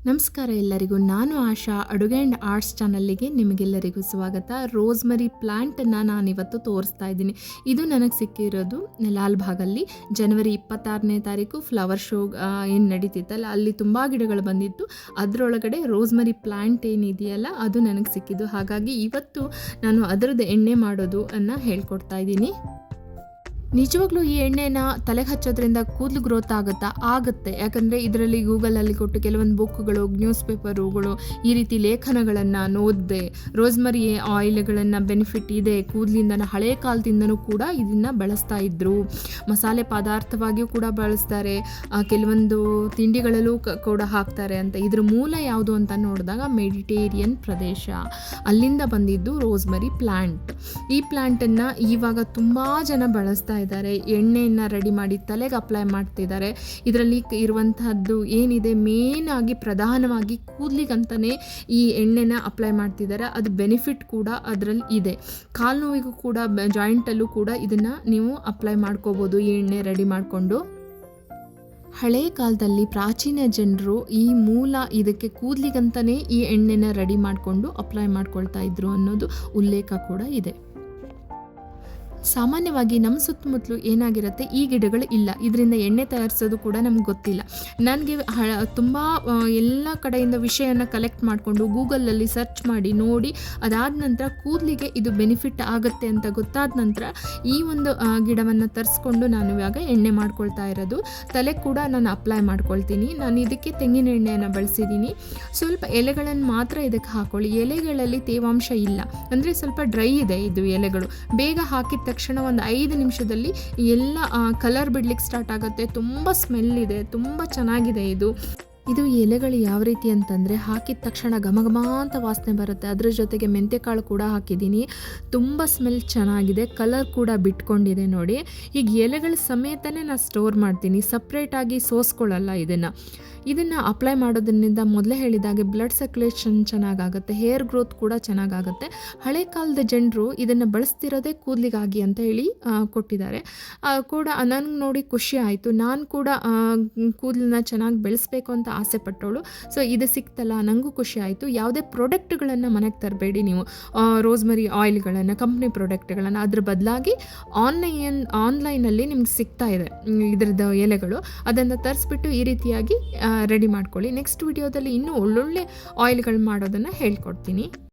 ನಮಸ್ಕಾರ ಎಲ್ಲರಿಗೂ. ನಾನು ಆಶಾ. ಅಡುಗೆ ಆ್ಯಂಡ್ ಆರ್ಟ್ಸ್ ಚಾನಲ್ಲಿಗೆ ನಿಮಗೆಲ್ಲರಿಗೂ ಸ್ವಾಗತ. ರೋಸ್ಮರಿ ಪ್ಲ್ಯಾಂಟನ್ನು ನಾನಿವತ್ತು ತೋರಿಸ್ತಾ ಇದ್ದೀನಿ. ಇದು ನನಗೆ ಸಿಕ್ಕಿರೋದು ಲಾಲ್ಬಾಗಲ್ಲಿ ಜನವರಿ 26ನೇ ತಾರೀಕು ಫ್ಲವರ್ ಶೋ ಏನು ನಡೀತಿತ್ತಲ್ಲ, ಅಲ್ಲಿ ತುಂಬ ಗಿಡಗಳು ಬಂದಿತ್ತು. ಅದರೊಳಗಡೆ ರೋಸ್ಮರಿ ಪ್ಲ್ಯಾಂಟ್ ಏನಿದೆಯಲ್ಲ ಅದು ನನಗೆ ಸಿಕ್ಕಿದ್ದು. ಹಾಗಾಗಿ ಇವತ್ತು ನಾನು ಅದರದ್ದು ಎಣ್ಣೆ ಮಾಡೋದು ಅನ್ನು ಹೇಳ್ಕೊಡ್ತಾ ಇದ್ದೀನಿ. ನಿಜವಾಗ್ಲೂ ಈ ಎಣ್ಣೆನ ತಲೆಗೆ ಹಚ್ಚೋದ್ರಿಂದ ಕೂದಲು ಗ್ರೋತ್ ಆಗುತ್ತೆ. ಯಾಕಂದರೆ ಇದರಲ್ಲಿ ಗೂಗಲಲ್ಲಿ ಕೊಟ್ಟು ಕೆಲವೊಂದು ಬುಕ್ಗಳು, ನ್ಯೂಸ್ ಪೇಪರುಗಳು, ಈ ರೀತಿ ಲೇಖನಗಳನ್ನು ನೋಡಿದೆ. ರೋಸ್ಮರಿ ಆಯಿಲ್ಗಳನ್ನು ಬೆನಿಫಿಟ್ ಇದೆ ಕೂದಲಿಂದ, ಹಳೆ ಕಾಲದಿಂದನೂ ಕೂಡ ಇದನ್ನು ಬಳಸ್ತಾ ಇದ್ದರು. ಮಸಾಲೆ ಪದಾರ್ಥವಾಗಿಯೂ ಕೂಡ ಬಳಸ್ತಾರೆ, ಕೆಲವೊಂದು ತಿಂಡಿಗಳಲ್ಲೂ ಕೂಡ ಹಾಕ್ತಾರೆ ಅಂತ. ಇದ್ರ ಮೂಲ ಯಾವುದು ಅಂತ ನೋಡಿದಾಗ ಮೆಡಿಟೇರಿಯನ್ ಪ್ರದೇಶ, ಅಲ್ಲಿಂದ ಬಂದಿದ್ದು ರೋಸ್ಮರಿ ಪ್ಲ್ಯಾಂಟ್. ಈ ಪ್ಲ್ಯಾಂಟನ್ನು ಇವಾಗ ತುಂಬ ಜನ ಬಳಸ್ತಾ ಇದ್ದಾರೆ. ಎಣ್ಣೆಯನ್ನು ರೆಡಿ ಮಾಡಿ ತಲೆಗೆ ಅಪ್ಲೈ ಮಾಡ್ತಿದ್ದಾರೆ. ಇದರಲ್ಲಿ ಇರುವಂತಹದ್ದು ಏನಿದೆ, ಮೇನ್ ಆಗಿ ಪ್ರಧಾನವಾಗಿ ಕೂದಲಿಗಂತಲೇ ಈ ಎಣ್ಣೆನ ಅಪ್ಲೈ ಮಾಡ್ತಿದ್ದಾರೆ. ಅದು ಬೆನಿಫಿಟ್ ಕೂಡ ಅದರಲ್ಲಿ ಇದೆ. ಕಾಲು ನೋವಿಗೂ ಕೂಡ, ಜಾಯಿಂಟಲ್ಲೂ ಕೂಡ ಇದನ್ನು ನೀವು ಅಪ್ಲೈ ಮಾಡ್ಕೋಬೋದು ಈ ಎಣ್ಣೆ ರೆಡಿ ಮಾಡಿಕೊಂಡು. ಹಳೆ ಕಾಲದಲ್ಲಿ ಪ್ರಾಚೀನ ಜನರು ಈ ಮೂಲ ಇದಕ್ಕೆ ಕೂದಲಿಗಂತಲೇ ಈ ಎಣ್ಣೆನ ರೆಡಿ ಮಾಡಿಕೊಂಡು ಅಪ್ಲೈ ಮಾಡ್ಕೊಳ್ತಾ ಇದ್ರು ಅನ್ನೋದು ಉಲ್ಲೇಖ ಕೂಡ ಇದೆ. ಸಾಮಾನ್ಯವಾಗಿ ನಮ್ಮ ಸುತ್ತಮುತ್ತಲು ಏನಾಗಿರುತ್ತೆ, ಈ ಗಿಡಗಳು ಇಲ್ಲ, ಇದರಿಂದ ಎಣ್ಣೆ ತಯಾರಿಸೋದು ಕೂಡ ನಮ್ಗೆ ಗೊತ್ತಿಲ್ಲ. ನನಗೆ ತುಂಬ ಎಲ್ಲ ಕಡೆಯಿಂದ ವಿಷಯನ ಕಲೆಕ್ಟ್ ಮಾಡಿಕೊಂಡು ಗೂಗಲಲ್ಲಿ ಸರ್ಚ್ ಮಾಡಿ ನೋಡಿ, ಅದಾದ ನಂತರ ಕೂದಲಿಗೆ ಇದು ಬೆನಿಫಿಟ್ ಆಗುತ್ತೆ ಅಂತ ಗೊತ್ತಾದ ನಂತರ ಈ ಒಂದು ಗಿಡವನ್ನು ತರಿಸ್ಕೊಂಡು ನಾನು ಇವಾಗ ಎಣ್ಣೆ ಮಾಡ್ಕೊಳ್ತಾ ಇರೋದು. ತಲೆ ಕೂಡ ನಾನು ಅಪ್ಲೈ ಮಾಡ್ಕೊಳ್ತೀನಿ. ನಾನು ಇದಕ್ಕೆ ತೆಂಗಿನ ಎಣ್ಣೆಯನ್ನು ಬಳಸಿದ್ದೀನಿ. ಸ್ವಲ್ಪ ಎಲೆಗಳನ್ನು ಮಾತ್ರ ಇದಕ್ಕೆ ಹಾಕೊಳ್ಳಿ. ಎಲೆಗಳಲ್ಲಿ ತೇವಾಂಶ ಇಲ್ಲ, ಅಂದರೆ ಸ್ವಲ್ಪ ಡ್ರೈ ಇದೆ ಇದು ಎಲೆಗಳು. ಬೇಗ ಹಾಕಿದ ತಕ್ಷಣ ಒಂದು 5 ನಿಮಿಷದಲ್ಲಿ ಎಲ್ಲ ಕಲರ್ ಬಿಡ್ಲಿಕ್ಕೆ ಸ್ಟಾರ್ಟ್ ಆಗುತ್ತೆ. ತುಂಬ ಸ್ಮೆಲ್ ಇದೆ, ತುಂಬ ಚೆನ್ನಾಗಿದೆ ಇದು ಎಲೆಗಳು ಯಾವ ರೀತಿ ಅಂತಂದರೆ, ಹಾಕಿದ ತಕ್ಷಣ ಘಮ ಅಂತ ವಾಸನೆ ಬರುತ್ತೆ. ಅದರ ಜೊತೆಗೆ ಮೆಂತ್ಯಕಾಳು ಕೂಡ ಹಾಕಿದ್ದೀನಿ. ತುಂಬ ಸ್ಮೆಲ್ ಚೆನ್ನಾಗಿದೆ, ಕಲರ್ ಕೂಡ ಬಿಟ್ಕೊಂಡಿದೆ ನೋಡಿ. ಈಗ ಎಲೆಗಳ ಸಮೇತನೇ ನಾನು ಸ್ಟೋರ್ ಮಾಡ್ತೀನಿ, ಸಪ್ರೇಟಾಗಿ ಸೋಸ್ಕೊಳ್ಳಲ್ಲ. ಇದನ್ನು ಅಪ್ಲೈ ಮಾಡೋದ್ರಿಂದ ಮೊದಲೇ ಹೇಳಿದಾಗೆ ಬ್ಲಡ್ ಸರ್ಕ್ಯುಲೇಷನ್ ಚೆನ್ನಾಗಾಗುತ್ತೆ, ಹೇರ್ ಗ್ರೋತ್ ಕೂಡ ಚೆನ್ನಾಗಾಗುತ್ತೆ. ಹಳೆ ಕಾಲದ ಜನರು ಇದನ್ನು ಬಳಸ್ತಿರೋದೇ ಕೂದಲಿಗಾಗಿ ಅಂತ ಹೇಳಿ ಕೊಟ್ಟಿದ್ದಾರೆ ಕೂಡ. ನನಗೆ ನೋಡಿ ಖುಷಿ ಆಯಿತು. ನಾನು ಕೂಡ ಕೂದಲನ್ನ ಚೆನ್ನಾಗಿ ಬೆಳೆಸ್ಬೇಕು ಅಂತ ಆಸೆ ಪಟ್ಟವಳು. ಸೊ ಇದು ಸಿಕ್ತಲ್ಲ, ನನಗೂ ಖುಷಿ ಆಯಿತು. ಯಾವುದೇ ಪ್ರಾಡಕ್ಟ್ಗಳನ್ನು ಮನೆಗೆ ತರಬೇಡಿ ನೀವು, ರೋಸ್ಮರಿ ಆಯಿಲ್ಗಳನ್ನು, ಕಂಪ್ನಿ ಪ್ರಾಡಕ್ಟ್ಗಳನ್ನು. ಅದ್ರ ಬದಲಾಗಿ ಆನ್ಲೈನಲ್ಲಿ ನಿಮ್ಗೆ ಸಿಗ್ತಾ ಇದೆ ಇದರದ್ದು ಎಲೆಗಳು. ಅದನ್ನು ತರಿಸ್ಬಿಟ್ಟು ಈ ರೀತಿಯಾಗಿ ರೆಡಿ ಮಾಡ್ಕೊಳ್ಳಿ. ನೆಕ್ಸ್ಟ್ ವಿಡಿಯೋದಲ್ಲಿ ಇನ್ನೂ ಒಳ್ಳೊಳ್ಳೆ ಆಯಿಲ್ಗಳು ಮಾಡೋದನ್ನು ಹೇಳ್ಕೊಡ್ತೀನಿ.